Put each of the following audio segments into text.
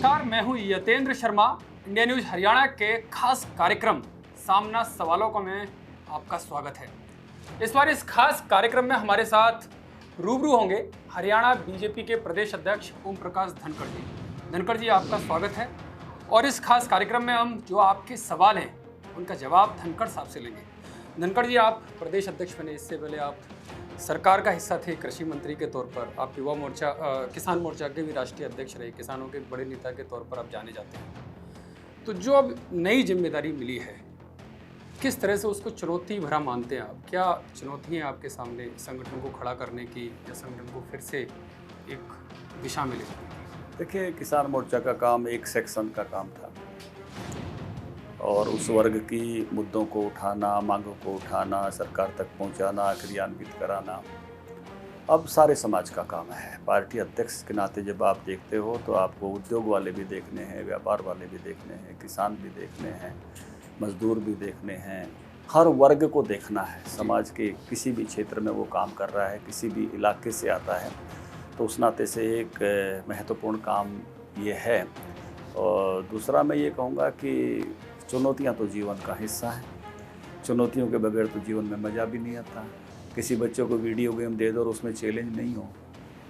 नमस्कार, मैं हूं यतेंद्र शर्मा। इंडिया न्यूज हरियाणा के खास कार्यक्रम सामना सवालों का में आपका स्वागत है। इस बार इस खास कार्यक्रम में हमारे साथ रूबरू होंगे हरियाणा बीजेपी के प्रदेश अध्यक्ष ओम प्रकाश धनखड़ जी। धनखड़ जी, आपका स्वागत है। और इस खास कार्यक्रम में हम जो आपके सवाल हैं उनका जवाब धनखड़ साहब से लेंगे। धनखड़ जी, आप प्रदेश अध्यक्ष बने, इससे पहले आप सरकार का हिस्सा थे कृषि मंत्री के तौर पर। आप युवा मोर्चा किसान मोर्चा के भी राष्ट्रीय अध्यक्ष रहे, किसानों के बड़े नेता के तौर पर आप जाने जाते हैं। तो जो अब नई जिम्मेदारी मिली है, किस तरह से उसको चुनौती भरा मानते हैं आप? क्या चुनौतियाँ आपके सामने संगठन को खड़ा करने की या संगठन को फिर से एक दिशा में ले जाने की? देखिए, किसान मोर्चा का काम एक सेक्शन का काम था और उस वर्ग की मुद्दों को उठाना, मांगों को उठाना, सरकार तक पहुंचाना, क्रियान्वित कराना अब सारे समाज का काम है। पार्टी अध्यक्ष के नाते जब आप देखते हो तो आपको उद्योग वाले भी देखने हैं, व्यापार वाले भी देखने हैं, किसान भी देखने हैं, मजदूर भी देखने हैं, हर वर्ग को देखना है। समाज के किसी भी क्षेत्र में वो काम कर रहा है, किसी भी इलाके से आता है, तो उस नाते से एक महत्वपूर्ण काम ये है। और दूसरा मैं ये कहूँगा कि चुनौतियाँ तो जीवन का हिस्सा है। चुनौतियों के बगैर तो जीवन में मज़ा भी नहीं आता। किसी बच्चों को वीडियो गेम दे दो और उसमें चैलेंज नहीं हो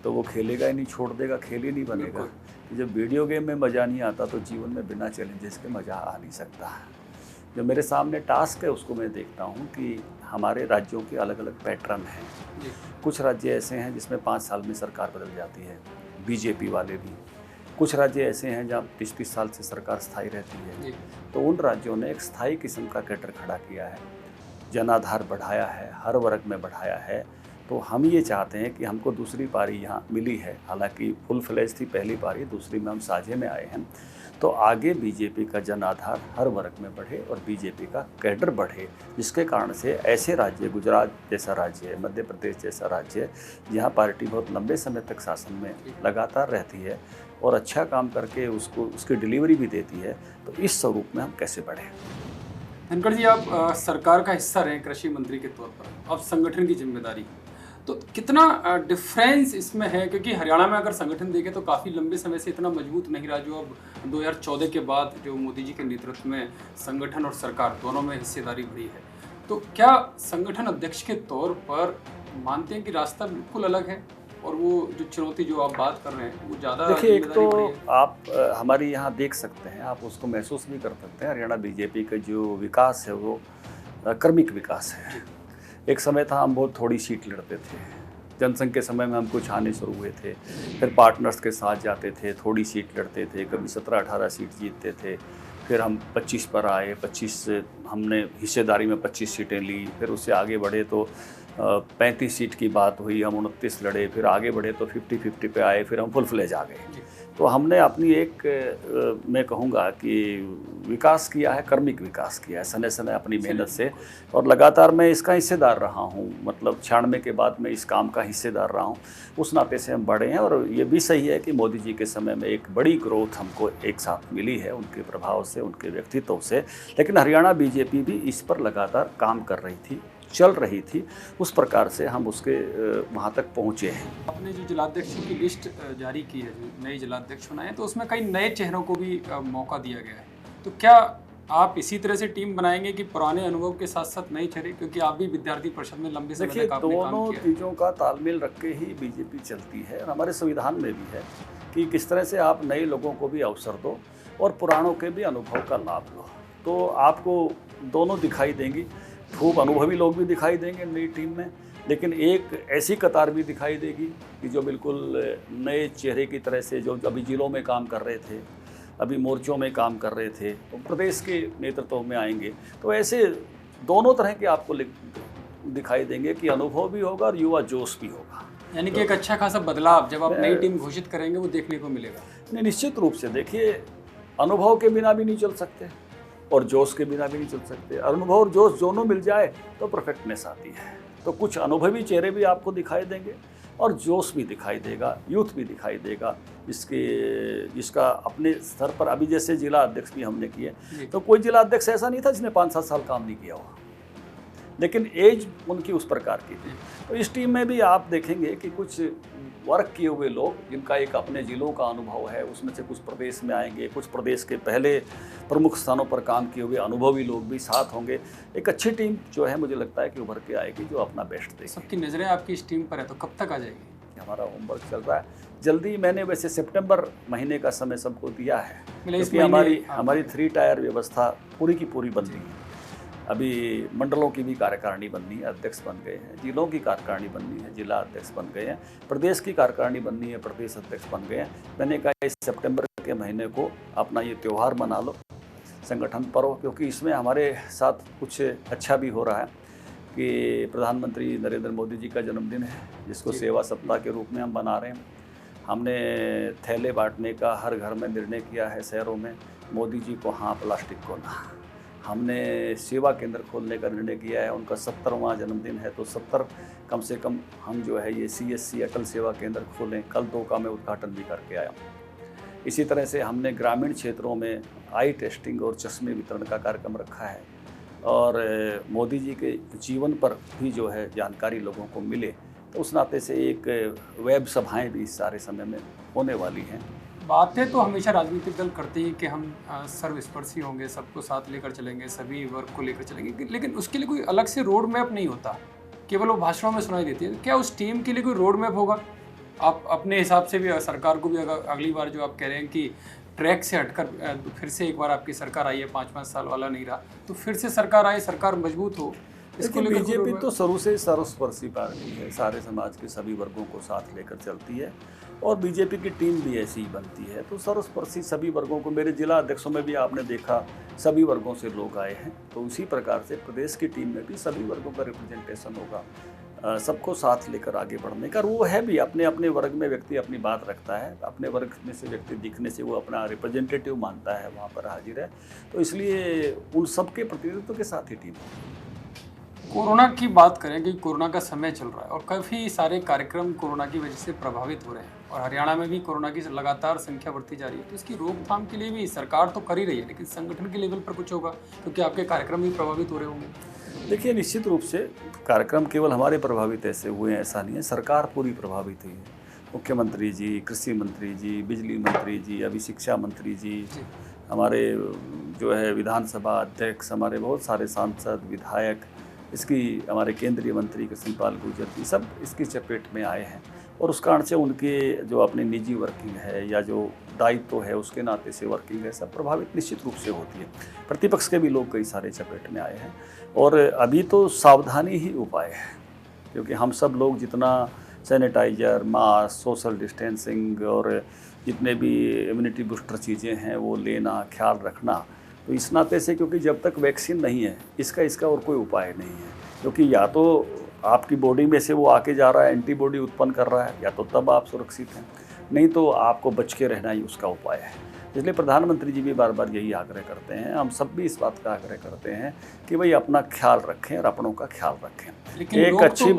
तो वो खेलेगा ही नहीं, छोड़ देगा, खेल ही नहीं बनेगा। जब वीडियो गेम में मज़ा नहीं आता तो जीवन में बिना चैलेंजेस के मज़ा आ नहीं सकता। जो मेरे सामने टास्क है उसको मैं देखता हूँ कि हमारे राज्यों के अलग अलग पैटर्न हैं। कुछ राज्य ऐसे हैं जिसमें 5 साल में सरकार बदल जाती है, बीजेपी वाले भी। कुछ राज्य ऐसे हैं जहाँ 30-30 साल से सरकार स्थायी रहती है। तो उन राज्यों ने एक स्थायी किस्म का कैडर खड़ा किया है, जनाधार बढ़ाया है, हर वर्ग में बढ़ाया है। तो हम ये चाहते हैं कि हमको दूसरी पारी यहाँ मिली है, हालांकि फुल फ्लैज थी पहली पारी, दूसरी में हम साझे में आए हैं। तो आगे बीजेपी का जनाधार हर वर्ग में बढ़े और बीजेपी का कैडर बढ़े, जिसके कारण से ऐसे राज्य, गुजरात जैसा राज्य है, मध्य प्रदेश जैसा राज्य है, जहाँ पार्टी बहुत लंबे समय तक शासन में लगातार रहती है और अच्छा काम करके उसकी डिलीवरी भी देती है, तो इस स्वरूप में हम कैसे बढ़ें। धनखड़ जी, आप सरकार का हिस्सा रहे कृषि मंत्री के तौर पर, अब संगठन की जिम्मेदारी, तो कितना डिफरेंस इसमें है? क्योंकि हरियाणा में अगर संगठन देखें तो काफ़ी लंबे समय से इतना मजबूत नहीं रहा, जो अब 2014 के बाद जो मोदी जी के नेतृत्व में संगठन और सरकार दोनों में हिस्सेदारी बढ़ी है। तो क्या संगठन अध्यक्ष के तौर पर मानते हैं कि रास्ता बिल्कुल अलग है और वो जो चुनौती जो आप बात कर रहे हैं वो ज़्यादा? देखिए, एक तो आप हमारी यहाँ देख सकते हैं, आप उसको महसूस भी कर सकते हैं। हरियाणा बीजेपी का जो विकास है वो क्रमिक विकास है। एक समय था हम बहुत थोड़ी सीट लड़ते थे, जनसंघ के समय में हम कुछ आने शुरू हुए थे, फिर पार्टनर्स के साथ जाते थे, थोड़ी सीट लड़ते थे, कभी 17-18 सीट जीतते थे, फिर हम 25 पर आए, 25 हमने हिस्सेदारी में 25 सीटें ली, फिर उससे आगे बढ़े तो 35 सीट की बात हुई, हम 29 लड़े, फिर आगे बढ़े तो 50-50 पे आए, फिर हम फुल फ्लेज आ गए। तो हमने अपनी एक मैं कहूँगा कि विकास किया है, क्रमिक विकास किया है, समय समय अपनी मेहनत से, और लगातार मैं इसका हिस्सेदार रहा हूँ। मतलब 96 के बाद मैं इस काम का हिस्सेदार रहा हूँ, उस नाते से हम बढ़े हैं। और ये भी सही है कि मोदी जी के समय में एक बड़ी ग्रोथ हमको एक साथ मिली है, उनके प्रभाव से, उनके व्यक्तित्व से। लेकिन हरियाणा बीजेपी भी इस पर लगातार काम कर रही थी, चल रही थी, उस प्रकार से हम उसके वहाँ तक पहुँचे हैं। आपने जो जिलाध्यक्षों की लिस्ट जारी की है, जो नए जिलाध्यक्ष बनाए हैं, तो उसमें कई नए चेहरों को भी मौका दिया गया है। तो क्या आप इसी तरह से टीम बनाएंगे कि पुराने अनुभव के साथ साथ नए चेहरे, क्योंकि आप भी विद्यार्थी परिषद में लंबे समय तक आपने काम दोनों किया? चीज़ों का तालमेल रख के ही बीजेपी चलती है, और हमारे संविधान में भी है कि किस तरह से आप नए लोगों को भी अवसर दो और पुरानों के भी अनुभव का लाभ लो। तो आपको दोनों दिखाई देंगी, खूब अनुभवी लोग भी दिखाई देंगे नई टीम में, लेकिन एक ऐसी कतार भी दिखाई देगी कि जो बिल्कुल नए चेहरे की तरह से, जो अभी जिलों में काम कर रहे थे, अभी मोर्चों में काम कर रहे थे, तो प्रदेश के नेतृत्व में आएंगे। तो ऐसे दोनों तरह के आपको दिखाई देंगे कि अनुभव भी होगा और युवा जोश भी होगा। यानी कि एक अच्छा खासा बदलाव जब आप नई टीम घोषित करेंगे वो देखने को मिलेगा। नहीं, निश्चित रूप से। देखिए, अनुभव के बिना भी नहीं चल सकते और जोश के बिना भी नहीं चल सकते। अनुभव और जोश दोनों मिल जाए तो परफेक्टनेस आती है। तो कुछ अनुभवी चेहरे भी आपको दिखाई देंगे और जोश भी दिखाई देगा, यूथ भी दिखाई देगा, जिसका अपने स्तर पर, अभी जैसे जिला अध्यक्ष भी हमने किए, तो कोई जिला अध्यक्ष ऐसा नहीं था जिसने 5-7 साल काम नहीं किया हुआ, लेकिन एज उनकी उस प्रकार की थी। तो इस टीम में भी आप देखेंगे कि कुछ वर्क किए हुए लोग, जिनका एक अपने ज़िलों का अनुभव है, उसमें से कुछ प्रदेश में आएंगे, कुछ प्रदेश के पहले प्रमुख स्थानों पर काम किए हुए अनुभवी लोग भी साथ होंगे। एक अच्छी टीम जो है मुझे लगता है कि उभर के आएगी, जो अपना बेस्ट देगी। सबकी नज़रें आपकी इस टीम पर है, तो कब तक आ जाएगी? हमारा होमवर्क चल रहा है जल्दी। मैंने वैसे सितंबर महीने का समय सबको दिया है, क्योंकि हमारी 3 टायर व्यवस्था पूरी की पूरी बन रही है। अभी मंडलों की भी कार्यकारिणी बननी है, अध्यक्ष बन गए हैं, जिलों की कार्यकारिणी बननी है, जिला अध्यक्ष बन गए हैं, प्रदेश की कार्यकारिणी बननी है, प्रदेश अध्यक्ष बन गए हैं। मैंने कहा इस सितंबर के महीने को अपना ये त्यौहार मना लो, संगठन पर्व, क्योंकि इसमें हमारे साथ कुछ अच्छा भी हो रहा है कि प्रधानमंत्री नरेंद्र मोदी जी का जन्मदिन है, जिसको सेवा सप्ताह के रूप में हम बना रहे हैं। हमने थैले बांटने का हर घर में निर्णय किया है शहरों में, मोदी जी को हाँ, प्लास्टिक को ना। हमने सेवा केंद्र खोलने का निर्णय किया है, उनका 70वां जन्मदिन है, तो 70 कम से कम हम जो है ये CSC अटल सेवा केंद्र खोलें। कल 2 का मैं उद्घाटन भी करके आया हूँ। इसी तरह से हमने ग्रामीण क्षेत्रों में आई टेस्टिंग और चश्मे वितरण का कार्यक्रम रखा है, और मोदी जी के जीवन पर भी जो है जानकारी लोगों को मिले, तो उस नाते से एक वेब सभाएं भी इस सारे समय में होने वाली हैं। बातें तो हमेशा राजनीतिक दल करते हैं कि हम सर्वस्पर्शी होंगे, सबको साथ लेकर चलेंगे, सभी वर्ग को लेकर चलेंगे, लेकिन उसके लिए कोई अलग से रोड मैप नहीं होता, केवल वो भाषणों में सुनाई देती है। क्या उस टीम के लिए कोई रोड मैप होगा? आप अपने हिसाब से भी सरकार को भी अगली बार जो आप कह रहे हैं कि ट्रैक से हटकर फिर से एक बार आपकी सरकार आई है, 5-5 साल वाला नहीं रहा, तो फिर से सरकार आए, सरकार मजबूत हो, इसको लेकर बीजेपी तो शुरू से सर्वस्पर्शी पार्टी है, सारे समाज के सभी वर्गों को साथ लेकर चलती है, और बीजेपी की टीम भी ऐसी ही बनती है। तो सर्वस्पर्शी सभी वर्गों को, मेरे जिला अध्यक्षों में भी आपने देखा सभी वर्गों से लोग आए हैं, तो उसी प्रकार से प्रदेश की टीम में भी सभी वर्गों का रिप्रेजेंटेशन होगा, सबको साथ लेकर आगे बढ़ने का। वो है भी अपने अपने वर्ग में व्यक्ति अपनी बात रखता है, अपने वर्ग में से व्यक्ति दिखने से वो अपना रिप्रेजेंटेटिव मानता है, वहाँ पर हाजिर है, तो इसलिए उन सबके प्रतिनिधित्व के साथ ही टीम। कोरोना की बात करें कि कोरोना का समय चल रहा है और काफ़ी सारे कार्यक्रम कोरोना की वजह से प्रभावित हो रहे हैं, और हरियाणा में भी कोरोना की लगातार संख्या बढ़ती जा रही है, तो इसकी रोकथाम के लिए भी सरकार तो कर ही रही है, लेकिन संगठन के लेवल पर कुछ होगा, क्योंकि आपके कार्यक्रम भी प्रभावित हो रहे होंगे। देखिए, निश्चित रूप से कार्यक्रम केवल हमारे प्रभावित ऐसे हुए हैं ऐसा नहीं है, सरकार पूरी प्रभावित हुई है। मुख्यमंत्री जी, कृषि मंत्री जी, बिजली मंत्री जी, अभी शिक्षा मंत्री जी, हमारे जो है विधानसभा अध्यक्ष, हमारे बहुत सारे सांसद, विधायक, इसकी हमारे केंद्रीय मंत्री कृष्णपाल गुर्जर जी, सब इसकी चपेट में आए हैं, और उस कारण से उनके जो अपनी निजी वर्किंग है या जो दायित्व है उसके नाते से वर्किंग है, सब प्रभावित निश्चित रूप से होती है। प्रतिपक्ष के भी लोग कई सारे चपेट में आए हैं, और अभी तो सावधानी ही उपाय है, क्योंकि हम सब लोग जितना सैनिटाइजर, मास्क, सोशल डिस्टेंसिंग और जितने भी इम्यूनिटी बूस्टर चीज़ें हैं वो लेना, ख्याल रखना, तो इस नाते से, क्योंकि जब तक वैक्सीन नहीं है इसका और कोई उपाय नहीं है, क्योंकि या तो आपकी बॉडी में से वो आके जा रहा है, एंटीबॉडी उत्पन्न कर रहा है, या तो तब आप सुरक्षित हैं, नहीं तो आपको बच के रहना ही उसका उपाय है। इसलिए प्रधानमंत्री जी भी बार बार यही आग्रह करते हैं, हम सब भी इस बात का आग्रह करते हैं कि भाई अपना ख्याल रखें और अपनों का ख्याल रखें। एक अच्छी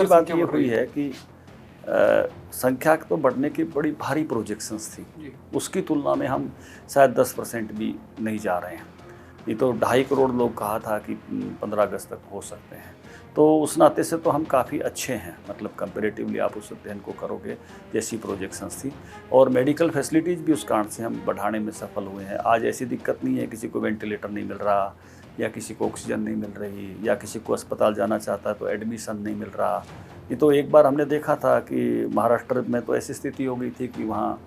बात ये हुई है कि संख्या तो बढ़ने की बड़ी भारी प्रोजेक्शंस थी, उसकी तुलना में हम शायद 10% भी नहीं जा रहे हैं। ये तो 2.5 करोड़ लोग कहा था कि 15 अगस्त तक हो सकते हैं, तो उस नाते से तो हम काफ़ी अच्छे हैं, मतलब कंपेरेटिवली आप उस अध्ययन को करोगे जैसी प्रोजेक्शंस थी, और मेडिकल फैसिलिटीज़ भी उस कारण से हम बढ़ाने में सफल हुए हैं। आज ऐसी दिक्कत नहीं है किसी को वेंटिलेटर नहीं मिल रहा, या किसी को ऑक्सीजन नहीं मिल रही, या किसी को अस्पताल जाना चाहता है तो एडमिशन नहीं मिल रहा। ये तो एक बार हमने देखा था कि महाराष्ट्र में तो ऐसी स्थिति हो गई थी कि वहाँ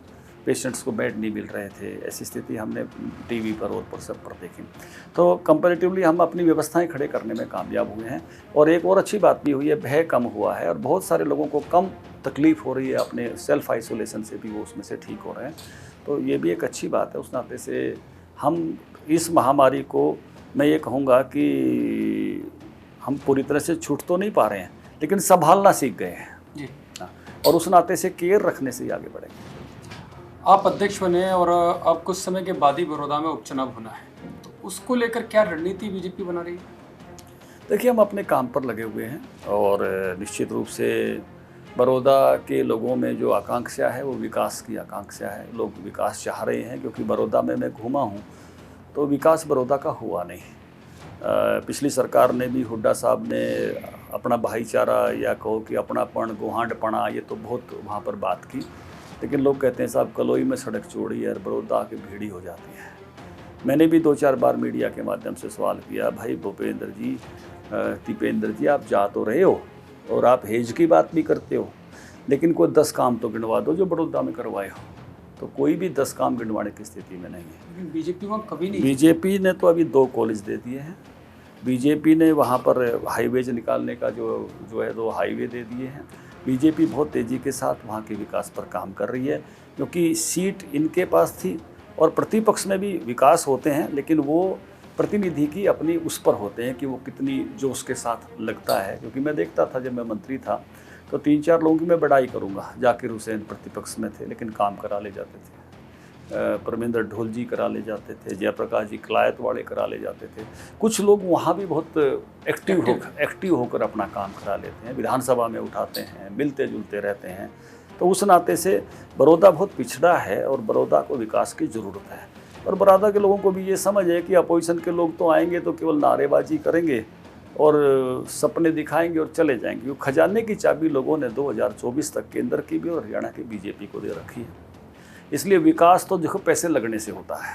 पेशेंट्स को बेड नहीं मिल रहे थे, ऐसी स्थिति हमने टीवी पर और सब पर देखी। तो कंपैरेटिवली हम अपनी व्यवस्थाएं खड़े करने में कामयाब हुए हैं, और एक और अच्छी बात भी हुई है, भय कम हुआ है, और बहुत सारे लोगों को कम तकलीफ़ हो रही है, अपने सेल्फ आइसोलेशन से भी वो उसमें से ठीक हो रहे हैं, तो ये भी एक अच्छी बात है। उस नाते से हम इस महामारी को, मैं ये कहूँगा कि हम पूरी तरह से छूट तो नहीं पा रहे हैं, लेकिन संभालना सीख गए हैं जी, और उस नाते से केयर रखने से ही आगे बढ़ेंगे। आप अध्यक्ष बने और अब कुछ समय के बाद ही बड़ौदा में उपचुनाव होना है, तो उसको लेकर क्या रणनीति बीजेपी बना रही है? देखिए, हम अपने काम पर लगे हुए हैं, और निश्चित रूप से बड़ौदा के लोगों में जो आकांक्षा है वो विकास की आकांक्षा है। लोग विकास चाह रहे हैं, क्योंकि बड़ौदा में मैं घूमा हूँ तो विकास बड़ौदा का हुआ नहीं। पिछली सरकार ने भी, हुड्डा साहब ने अपना भाईचारा या कहो कि अपनापन, गोहांडपना, ये तो बहुत वहाँ पर बात की। लेकिन लोग कहते हैं साहब कलोई में सड़क चौड़ी है और बड़ौदा की भीड़ी हो जाती है। मैंने भी 2-4 बार मीडिया के माध्यम से सवाल किया, भाई भूपेंद्र जी, दीपेंद्र जी, आप जा तो रहे हो और आप हेज की बात भी करते हो, लेकिन कोई 10 काम तो गिनवा दो जो बड़ौदा में करवाए हो। तो कोई भी 10 काम गिनवाने की स्थिति में नहीं है। लेकिन बीजेपी वहाँ कभी नहीं। बीजेपी ने तो अभी 2 कॉलेज दे दिए हैं। बीजेपी ने वहाँ पर हाईवेज निकालने का जो है 2 हाईवे दे दिए हैं। बीजेपी बहुत तेज़ी के साथ वहाँ के विकास पर काम कर रही है, क्योंकि सीट इनके पास थी और प्रतिपक्ष में भी विकास होते हैं, लेकिन वो प्रतिनिधि की अपनी उस पर होते हैं कि वो कितनी जोश के साथ लगता है। क्योंकि मैं देखता था जब मैं मंत्री था तो 3-4 लोगों की मैं बड़ाई करूँगा। जाकिर हुसैन प्रतिपक्ष में थे लेकिन काम करा ले जाते थे, परमिंदर ढोल जी करा ले जाते थे, जयप्रकाश जी कलायत वाले करा ले जाते थे। कुछ लोग वहाँ भी बहुत एक्टिव होकर अपना काम करा लेते हैं, विधानसभा में उठाते हैं, मिलते जुलते रहते हैं। तो उस नाते से बड़ौदा बहुत पिछड़ा है और बड़ौदा को विकास की ज़रूरत है। और बड़ौदा के लोगों को भी ये समझ है कि अपोजिशन के लोग तो आएंगे तो केवल नारेबाजी करेंगे और सपने दिखाएंगे और चले जाएंगे। वो खजाने की चाबी लोगों ने 2024 तक केंद्र की भी और हरियाणा की बीजेपी को दे रखी है। इसलिए विकास तो देखो पैसे लगने से होता है,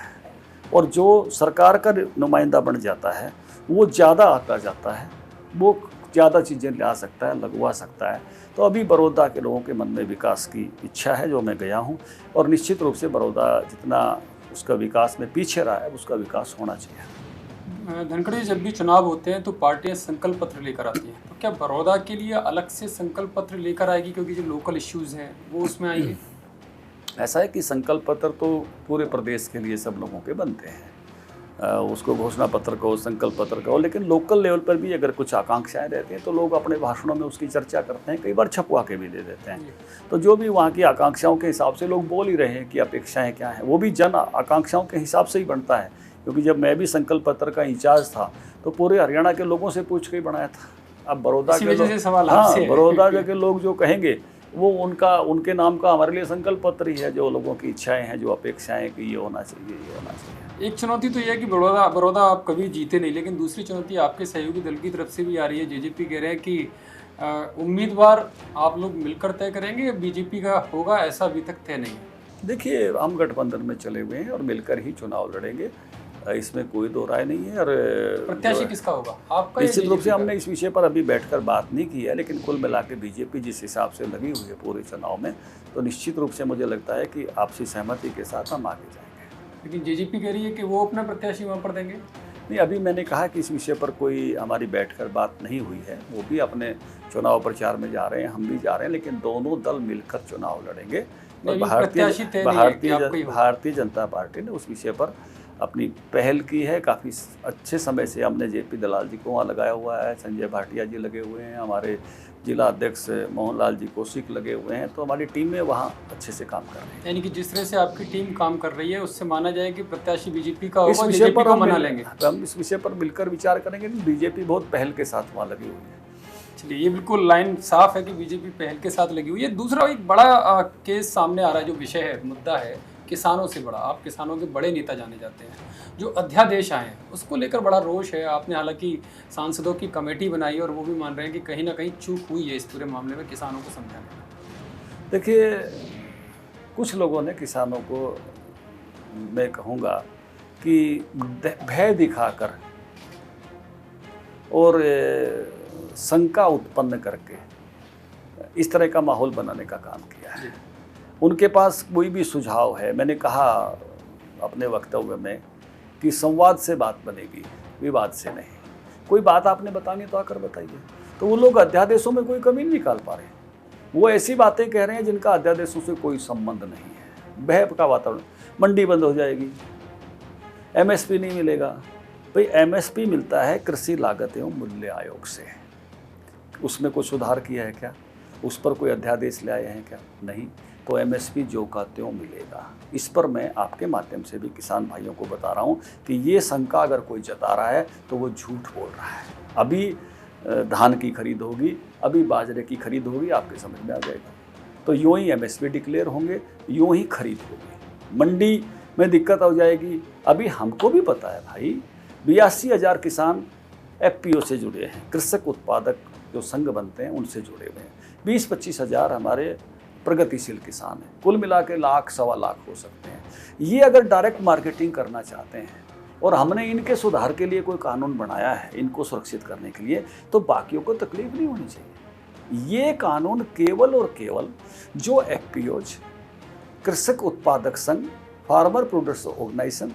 और जो सरकार का नुमाइंदा बन जाता है वो ज़्यादा आता जाता है, वो ज़्यादा चीज़ें ला सकता है, लगवा सकता है। तो अभी बड़ौदा के लोगों के मन में विकास की इच्छा है, जो मैं गया हूँ, और निश्चित रूप से बड़ौदा जितना उसका विकास में पीछे रहा है उसका विकास होना चाहिए। धनखड़ जी, जब भी चुनाव होते हैं तो पार्टियां संकल्प पत्र लेकर आती हैं, तो क्या बड़ौदा के लिए अलग से संकल्प पत्र लेकर आएगी, क्योंकि जो लोकल इश्यूज़ हैं वो उसमें आएंगे? ऐसा है कि संकल्प पत्र तो पूरे प्रदेश के लिए सब लोगों के बनते हैं, उसको घोषणा पत्र कहो, संकल्प पत्र कहो, लेकिन लोकल लेवल पर भी अगर कुछ आकांक्षाएं रहती हैं तो लोग अपने भाषणों में उसकी चर्चा करते हैं, कई बार छपवा के भी दे देते हैं। तो जो भी वहाँ की आकांक्षाओं के हिसाब से लोग बोल ही रहे हैं कि अपेक्षाएं क्या हैं, वो भी जन आकांक्षाओं के हिसाब से ही बनता है। क्योंकि जब मैं भी संकल्प पत्र का इंचार्ज था तो पूरे हरियाणा के लोगों से पूछ के ही बनाया था। अब बड़ौदा के लोग, बड़ौदा के लोग जो कहेंगे वो उनके नाम का हमारे लिए संकल्प पत्र ही है, जो लोगों की इच्छाएं हैं, जो अपेक्षाएं कि ये होना चाहिए, ये होना चाहिए। एक चुनौती तो ये है कि बड़ौदा आप कभी जीते नहीं, लेकिन दूसरी चुनौती आपके सहयोगी दल की तरफ से भी आ रही है। जेजेपी कह रहे हैं कि उम्मीदवार आप लोग मिलकर तय करेंगे, बीजेपी का होगा, ऐसा अभी तक तय नहीं है। देखिए, हम गठबंधन में चले हुए हैं और मिलकर ही चुनाव लड़ेंगे, इसमें कोई दो राय नहीं है। और प्रत्याशी किसका होगा आपका? निश्चित रूप से हमने इस विषय पर अभी बैठकर बात नहीं की है, लेकिन कुल मिला के बीजेपी जिस हिसाब से लगी हुई है पूरे चुनाव में, तो निश्चित रूप से मुझे लगता है कि आपसी सहमति के साथ हम आगे जाएंगे। लेकिन जेजेपी कह रही है कि वो अपना प्रत्याशी वहाँ पर देंगे। नहीं, अभी मैंने कहा कि इस विषय पर कोई हमारी बैठकर बात नहीं हुई है। वो भी अपने चुनाव प्रचार में जा रहे हैं, हम भी जा रहे हैं, लेकिन दोनों दल मिलकर चुनाव लड़ेंगे। और भारतीय जनता पार्टी ने उस विषय पर अपनी पहल की है। काफ़ी अच्छे समय से हमने जेपी दलाल जी को वहाँ लगाया हुआ है, संजय भाटिया जी लगे हुए हैं, हमारे जिला अध्यक्ष मोहनलाल जी कौशिक लगे हुए हैं। तो हमारी टीम में वहाँ अच्छे से काम कर रही है। यानी कि जिस तरह से आपकी टीम काम कर रही है उससे माना जाए कि प्रत्याशी बीजेपी का होगा, इस विषय पर हम मना लेंगे। हम इस विषय पर मिलकर विचार करेंगे। बीजेपी बहुत पहल के साथ वहाँ लगी हुई है। चलिए, ये बिल्कुल लाइन साफ है कि बीजेपी पहल के साथ लगी हुई है। दूसरा एक बड़ा केस सामने आ रहा है, जो विषय है, मुद्दा है किसानों से बड़ा। आप किसानों के बड़े नेता जाने जाते हैं। जो अध्यादेश आए हैं उसको लेकर बड़ा रोष है। आपने हालांकि सांसदों की कमेटी बनाई और वो भी मान रहे हैं कि कहीं ना कहीं चूक हुई है इस पूरे मामले में किसानों को समझाने में। देखिए, कुछ लोगों ने किसानों को, मैं कहूँगा कि भय दिखाकर और शंका उत्पन्न करके इस तरह का माहौल बनाने का काम किया है। उनके पास कोई भी सुझाव है, मैंने कहा अपने वक्तव्य में कि संवाद से बात बनेगी, विवाद से नहीं। कोई बात आपने बतानी तो आकर बताइए। तो वो लोग अध्यादेशों में कोई कमी नहीं निकाल पा रहे, वो ऐसी बातें कह रहे हैं जिनका अध्यादेशों से कोई संबंध नहीं है। भय का वातावरण, मंडी बंद हो जाएगी, एमएसपी नहीं मिलेगा। भाई, एमएसपी मिलता है कृषि लागत एवं मूल्य आयोग से, उसमें कोई सुधार किया है क्या? उस पर कोई अध्यादेश ले आए हैं क्या? नहीं। तो एमएसपी जो का त्यों मिलेगा। इस पर मैं आपके माध्यम से भी किसान भाइयों को बता रहा हूँ कि ये शंका अगर कोई जता रहा है तो वो झूठ बोल रहा है। अभी धान की खरीद होगी, अभी बाजरे की खरीद होगी, आपके समझ में आ जाएगा। तो यूँ ही एमएसपी डिक्लेयर होंगे, यूँ ही खरीद होगी, मंडी में दिक्कत हो जाएगी। अभी हमको भी पता है भाई, 82,000 किसान एफपीओ से जुड़े हैं, कृषक उत्पादक जो संघ बनते हैं उनसे जुड़े हुए हैं। 20-25 हज़ार हमारे प्रगतिशील किसान हैं, कुल मिला के लाख सवा लाख हो सकते हैं। ये अगर डायरेक्ट मार्केटिंग करना चाहते हैं और हमने इनके सुधार के लिए कोई कानून बनाया है इनको सुरक्षित करने के लिए, तो बाकियों को तकलीफ नहीं होनी चाहिए। ये कानून केवल और केवल जो एफपीओज, कृषक उत्पादक संघ, फार्मर प्रोड्यूसर ऑर्गेनाइजेशन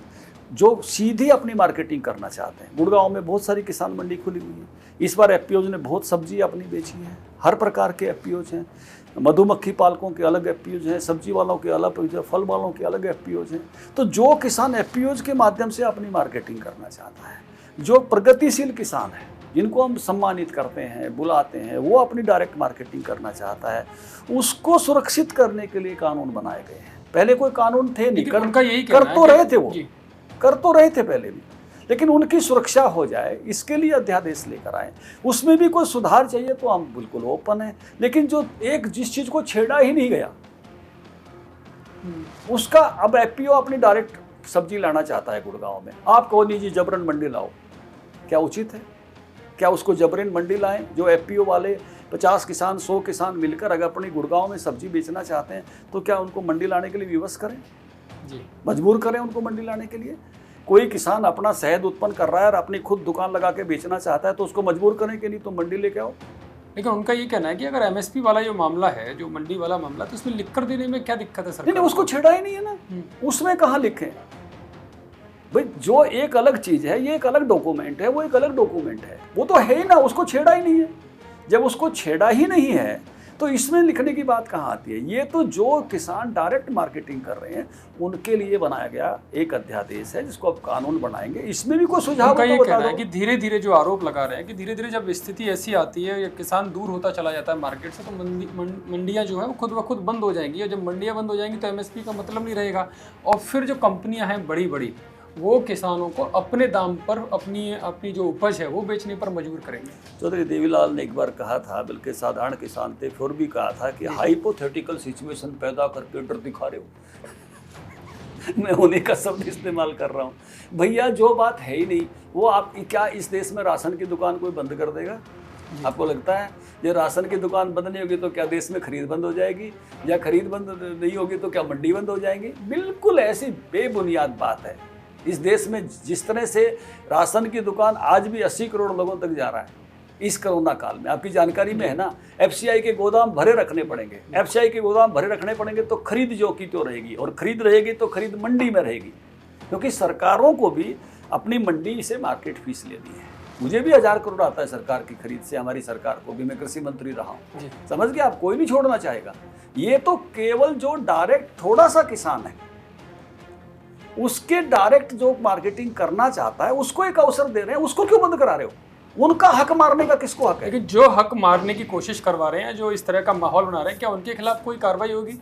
जो सीधी अपनी मार्केटिंग करना चाहते हैं। गुड़गांव में बहुत सारी किसान मंडी खुली हुई है। इस बार एफपीओज ने बहुत सब्जी अपनी बेची है, हर प्रकार के एफपीओज हैं। मधुमक्खी पालकों के अलग एफपीओज हैं, सब्जी वालों के अलग, फल वालों के अलग एफपीओज हैं। तो जो किसान एफपीओज के माध्यम से अपनी मार्केटिंग करना चाहता है, जो प्रगतिशील किसान है जिनको हम सम्मानित करते हैं, बुलाते हैं, वो अपनी डायरेक्ट मार्केटिंग करना चाहता है, उसको सुरक्षित करने के लिए कानून बनाए गए हैं। पहले कोई कानून थे नहीं, कर तो रहे थे, वो कर तो रहे थे पहले भी, लेकिन उनकी सुरक्षा हो जाए इसके लिए अध्यादेश लेकर आए। उसमें भी कोई सुधार चाहिए तो हम बिल्कुल ओपन है, लेकिन जो एक जिस चीज को छेड़ा ही नहीं गया उसका अब एफपीओ अपनी डायरेक्ट सब्जी लाना चाहता है गुड़गांव में। आप कहो नहीं जी जबरन मंडी लाओ, क्या उचित है? क्या उसको जबरन मंडी लाएं? जो एफपीओ वाले 50 किसान 100 किसान मिलकर अगर अपनी गुड़गांव में सब्जी बेचना चाहते हैं तो क्या उनको मंडी लाने के लिए विवश करें जी, मजबूर करें उनको मंडी लाने के लिए? कोई किसान अपना शहद उत्पन्न कर रहा है और अपनी खुद दुकान लगा के बेचना चाहता है तो उसको मजबूर करने के लिए तो मंडी लेके आओ। लेकिन उनका ये कहना है कि अगर एमएसपी वाला जो मामला है, जो मंडी वाला मामला, तो उसमें लिख कर देने में क्या दिक्कत है सरकार? नहीं, उसको छेड़ा ही नहीं है ना, उसमें कहाँ लिखे भाई? जो एक अलग चीज है, ये एक अलग डॉक्यूमेंट है, वो एक अलग डॉक्यूमेंट है, वो तो है ही ना, उसको छेड़ा ही नहीं है। जब उसको छेड़ा ही नहीं है तो इसमें लिखने की बात कहाँ आती है? ये तो जो किसान डायरेक्ट मार्केटिंग कर रहे हैं उनके लिए बनाया गया एक अध्यादेश है जिसको अब कानून बनाएंगे। इसमें भी कोई सुझाव तो ये कहना है कि धीरे धीरे जो आरोप लगा रहे हैं कि धीरे धीरे जब स्थिति ऐसी आती है या किसान दूर होता चला जाता है मार्केट से, तो मंडियां जो है वो खुद ब खुद बंद हो जाएंगी, और जब मंडियां बंद हो जाएंगी तो एमएसपी का मतलब नहीं रहेगा, और फिर जो कंपनियां हैं बड़ी बड़ी वो किसानों को अपने दाम पर अपनी जो उपज है वो बेचने पर मजबूर करेंगे। चौधरी देवीलाल ने एक बार कहा था, बल्कि साधारण किसान थे फिर भी कहा था कि हाइपोथेटिकल सिचुएशन पैदा करके डर दिखा रहे हो। मैं उन्हीं का शब्द इस्तेमाल कर रहा हूँ। भैया जो बात है ही नहीं वो आप क्या इस देश में राशन की दुकान कोई बंद कर देगा? आपको लगता है ये राशन की दुकान बंद नहीं होगी तो क्या देश में खरीद बंद हो जाएगी? या खरीद बंद नहीं होगी तो क्या मंडी बंद हो जाएंगी? बिल्कुल ऐसी बेबुनियाद बात है। इस देश में जिस तरह से राशन की दुकान आज भी 80 करोड़ लोगों तक जा रहा है इस कोरोना काल में, आपकी जानकारी में है ना, एफसीआई के गोदाम भरे रखने पड़ेंगे। एफसीआई के गोदाम भरे रखने पड़ेंगे तो खरीद जो की तो रहेगी, और खरीद रहेगी तो खरीद मंडी में रहेगी, क्योंकि सरकारों को भी अपनी मंडी से मार्केट फीस लेनी है। मुझे भी 1000 करोड़ आता है सरकार की खरीद से, हमारी सरकार को भी, मैं कृषि मंत्री रहा हूँ, समझ गए आप? कोई नहीं छोड़ना चाहेगा। ये तो केवल जो डायरेक्ट थोड़ा सा किसान है उसके डायरेक्ट जो मार्केटिंग करना चाहता है उसको एक अवसर दे रहे हैं, उसको क्यों बंद करा रहे हो? उनका हक मारने का किसको हक है? लेकिन जो हक मारने की कोशिश करवा रहे हैं, जो इस तरह का माहौल बना रहे हैं, क्या उनके खिलाफ कोई कार्रवाई होगी?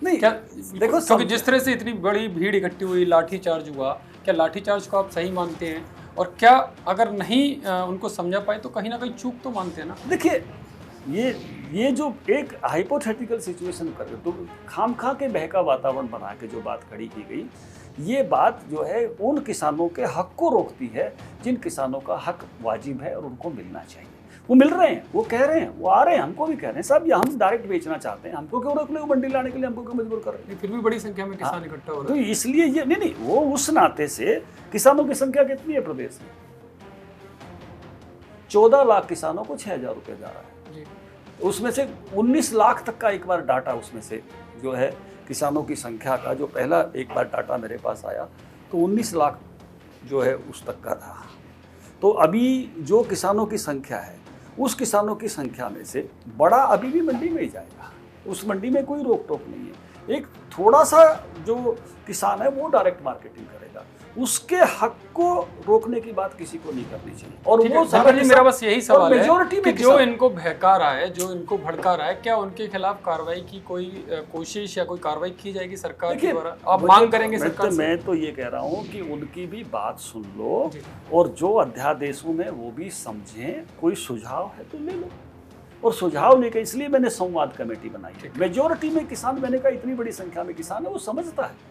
नहीं क्या देखो, क्योंकि जिस तरह से इतनी बड़ी भीड़ इकट्ठी हुई, लाठीचार्ज हुआ, क्या लाठीचार्ज को आप सही मानते हैं? और क्या अगर नहीं उनको समझा पाए तो कहीं ना कहीं चूक तो मानते हैं ना? देखिए ये जो एक हाइपोथेटिकल सिचुएशन कर तो खामखा के बहका वातावरण बना के जो बात खड़ी की गई, ये बात जो है उन किसानों के हक को रोकती है जिन किसानों का हक वाजिब है और उनको मिलना चाहिए। वो मिल रहे हैं, वो कह रहे हैं, वो आ रहे हैं, हमको भी कह रहे हैं साहब, हम डायरेक्ट बेचना चाहते हैं, हमको क्यों रोक ले? मंडी लाने के लिए हमको क्यों मजबूर कर रहे हैं? फिर भी बड़ी संख्या में किसान इकट्ठा हो रहे हैं। तो इसलिए ये नहीं, वो उस नाते से किसानों की संख्या कितनी है प्रदेश में? 14 लाख किसानों को 6000 रुपये जा रहा है। उसमें से 19 लाख तक का एक बार डाटा उसमें से जो है किसानों की संख्या का, जो पहला एक बार डाटा मेरे पास आया तो 19 लाख जो है उस तक का था। तो अभी जो किसानों की संख्या है उस किसानों की संख्या में से बड़ा अभी भी मंडी में ही जाएगा, उस मंडी में कोई रोक टोक नहीं है। एक थोड़ा सा जो किसान है वो डायरेक्ट मार्केटिंग करेगा, उसके हक को रोकने की बात किसी को नहीं करनी चाहिए। और वो सागर जी, मेरा बस यही सवाल है मेजॉरिटी में जो इनको बहका रहा है, जो इनको भड़का रहा है, क्या उनके खिलाफ कार्रवाई की कोई कोशिश या कोई कार्रवाई की जाएगी सरकार के द्वारा? आप मांग करेंगे सरकार से? मैं तो ये कह रहा हूँ कि उनकी भी बात सुन लो और जो अध्यादेशों में वो भी समझें, कोई सुझाव है तो ले लो, और सुझाव लेकर इसलिए मैंने संवाद कमेटी बनाई है। मेजॉरिटी में किसान, मैंने कहा इतनी बड़ी संख्या में किसान है, वो समझता है,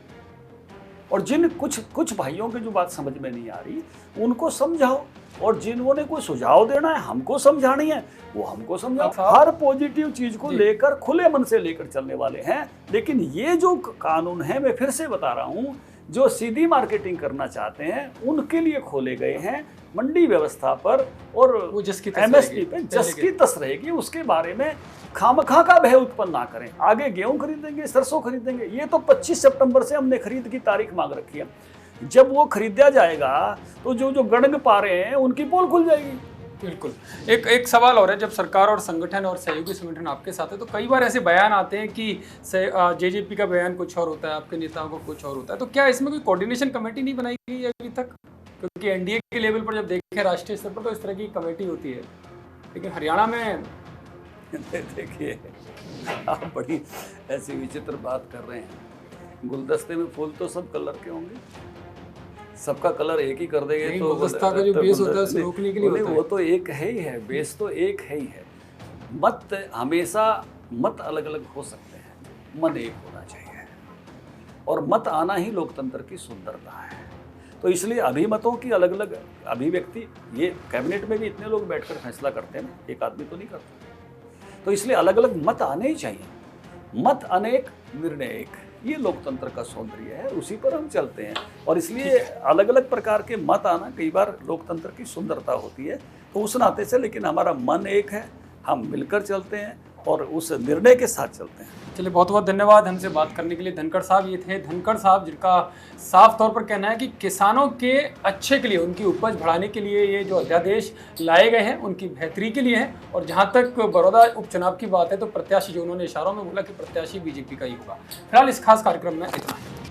और जिन कुछ कुछ भाइयों की जो बात समझ में नहीं आ रही उनको समझाओ, और जिन्होंने कोई सुझाव देना है हमको समझानी है वो हमको समझाओ। हर पॉजिटिव चीज को लेकर खुले मन से लेकर चलने वाले हैं। लेकिन ये जो कानून है, मैं फिर से बता रहा हूँ, जो सीधी मार्केटिंग करना चाहते हैं उनके लिए खोले गए हैं। मंडी व्यवस्था पर और एमएसपी पे जिसकी तस रहेगी उसके बारे में खामखा का भय उत्पन्न ना करें। आगे गेहूं खरीदेंगे, सरसों खरीदेंगे, ये तो 25 सितंबर से हमने खरीद की तारीख मांग रखी है। जब वो खरीदा जाएगा तो जो गड़ंग पा रहे हैं उनकी पोल खुल जाएगी। बिल्कुल। एक सवाल और है, जब सरकार और संगठन और सहयोगी संगठन आपके साथ है तो कई बार ऐसे बयान आते हैं कि जेजेपी का बयान कुछ और होता है, आपके नेताओं का कुछ और होता है, तो क्या इसमें कोई कोऑर्डिनेशन कमेटी नहीं बनाई गई अभी तक? क्योंकि एनडीए के लेवल पर जब देखें राष्ट्रीय स्तर पर तो इस तरह की कमेटी होती है, लेकिन हरियाणा में देखिए आप बड़ी ऐसी विचित्र बात कर रहे हैं। गुलदस्ते में फूल तो सब कलर के होंगे, सबका कलर एक ही कर देंगे तो गुलदस्ता का जो बेस होता है उसे रोकने के लिए होता है। वो तो एक है ही है, बेस तो एक है ही है। मत हमेशा मत अलग अलग हो सकते हैं, मन एक होना चाहिए, और मत आना ही लोकतंत्र की सुंदरता है। तो इसलिए अभिमतों की अलग अलग अभिव्यक्ति, ये कैबिनेट में भी इतने लोग बैठकर फैसला करते हैं ना, एक आदमी तो नहीं करता। तो इसलिए अलग अलग मत आने ही चाहिए। मत अनेक निर्णय एक, ये लोकतंत्र का सौंदर्य है, उसी पर हम चलते हैं। और इसलिए अलग अलग प्रकार के मत आना कई बार लोकतंत्र की सुंदरता होती है। तो उस नाते से लेकिन हमारा मन एक है, हम मिलकर चलते हैं और उस निर्णय के साथ चलते हैं। चलिए, बहुत बहुत धन्यवाद हमसे बात करने के लिए। धनखड़ साहब ये थे, धनखड़ साहब जिनका साफ तौर पर कहना है कि किसानों के अच्छे के लिए, उनकी उपज बढ़ाने के लिए ये जो अध्यादेश लाए गए हैं उनकी बेहतरी के लिए हैं। और जहां तक बड़ौदा उपचुनाव की बात है तो प्रत्याशी, जो उन्होंने इशारों में बोला कि प्रत्याशी बीजेपी का ही होगा। फिलहाल इस खास कार्यक्रम में इतना ही।